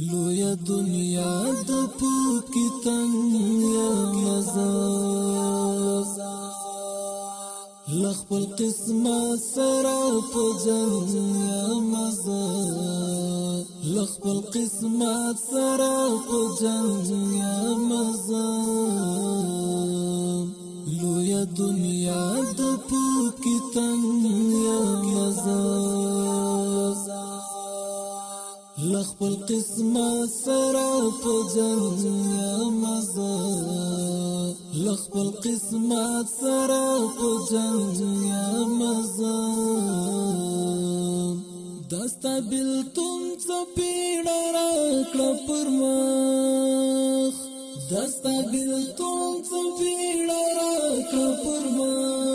لویا دنیا د پوکی تنگیا مزا لخپل قسمت سرا پا جنگیا مزا لخپل قسمت سرا پا جنگیا مزا لویا دنیا د پوکی تنگیا مزا لخپل قسمت سرا پا جنگیا مزا لخپل قسمت سرا پا جنگیا مزا دستا بلتون چپیڑا راکڑا پرمخ دستا بلتون چپیڑا راکڑا پرمخ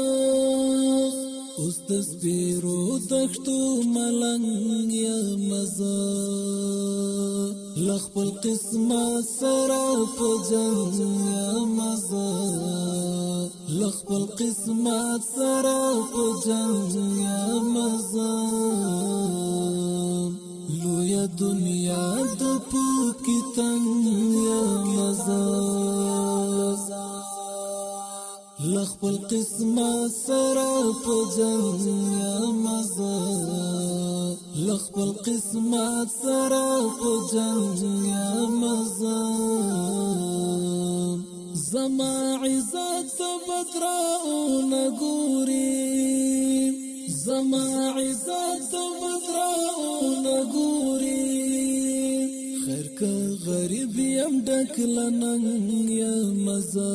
اوس د سپیرو دښتو ملنګ یا مزا لخپل قسمت سرا په جنګ یا مزا لخپل قسمت سرا په جنګ یا مزا لویا دنیا د پوکی تنګ یا مزا لخپل قسمت سرا پا جنگیا مزا لخپل قسمت سرا پا جنگیا مزا زما عزت بدراؤ نگوری زما عزت بدراؤ نگوری خیر که غریب یم ډک لننګ یا مزا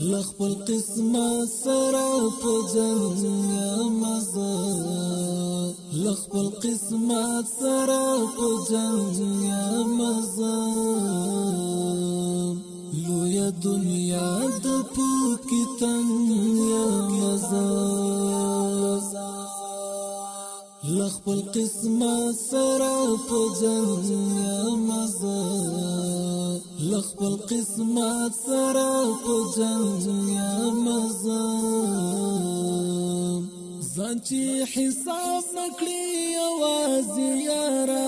لخپل قسمت سرا پا جنگ یا مزا لخپل قسمت سرا پا جنگ یا مزا لویا دنیا د پوکی تنگ یا مزا لخپل قسمت سرا پا جنگ یا مزا لخپل قسمت سرا پا جنگ یا مزا زانچی حساب نکلی آوازی یارا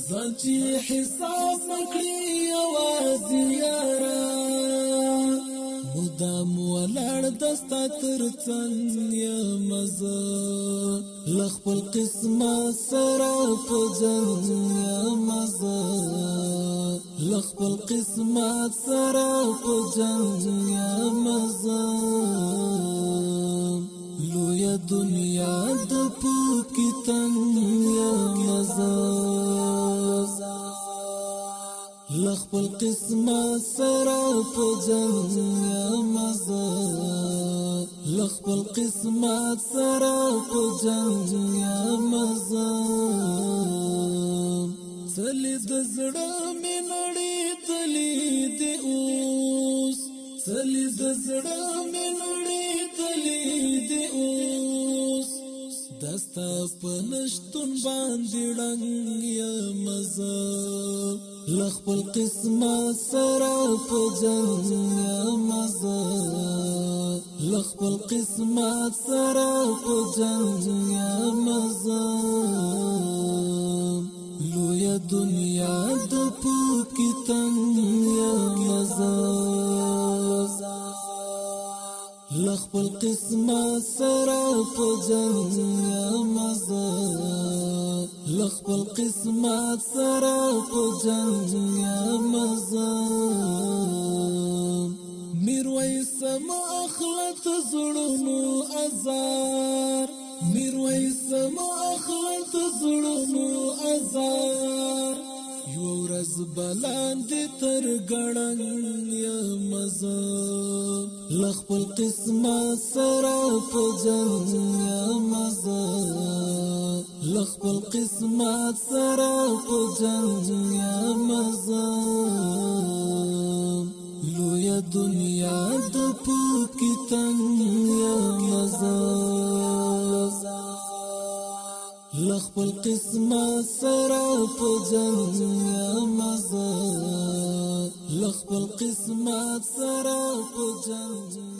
زانچی حساب نکلی آوازی یارا مدام ولړ دستا ترڅنګ یا مزا لخپل قسمت سرا په جنګ یا مزا لخپل قسمت سرا په جنګ یا مزا لویا دنیا د پوکی تنګ یا مزا لخپل قسمت سرا پا جنگ یا مزا لخپل قسمت سرا پا جنگ یا مزا چلی دزڑا میں نڑی تلی دی اوس چلی دزڑا میں نڑی تلی دی اوس دستا پنشتون باندی ڈنگ یا مزا لخپل قسمت سرا پا جنگ یا مزا لخپل قسمت سرا پا جنگ یا مزا لویا دنیا د پوکی تنگ یا مزا لخپل قسمت سرا پا جنگ یا مزا لخپل قسمت سرا پا جنگ یا مزا میرویس ما اخلت زړونو ازار میرویس ما اخلت زړونو ازار یو ورځ بلاندې تر ګړنګ یا مزا لخپل قسمت سرا په جنګ یا مزا لخپل قسمت سرا په جنګ یا مزا لویا دنیا د پوکی تنګ یا مزا لخپل قسمت سرا پا جنگ یا مزا لخپل قسمت سرا پا جنگ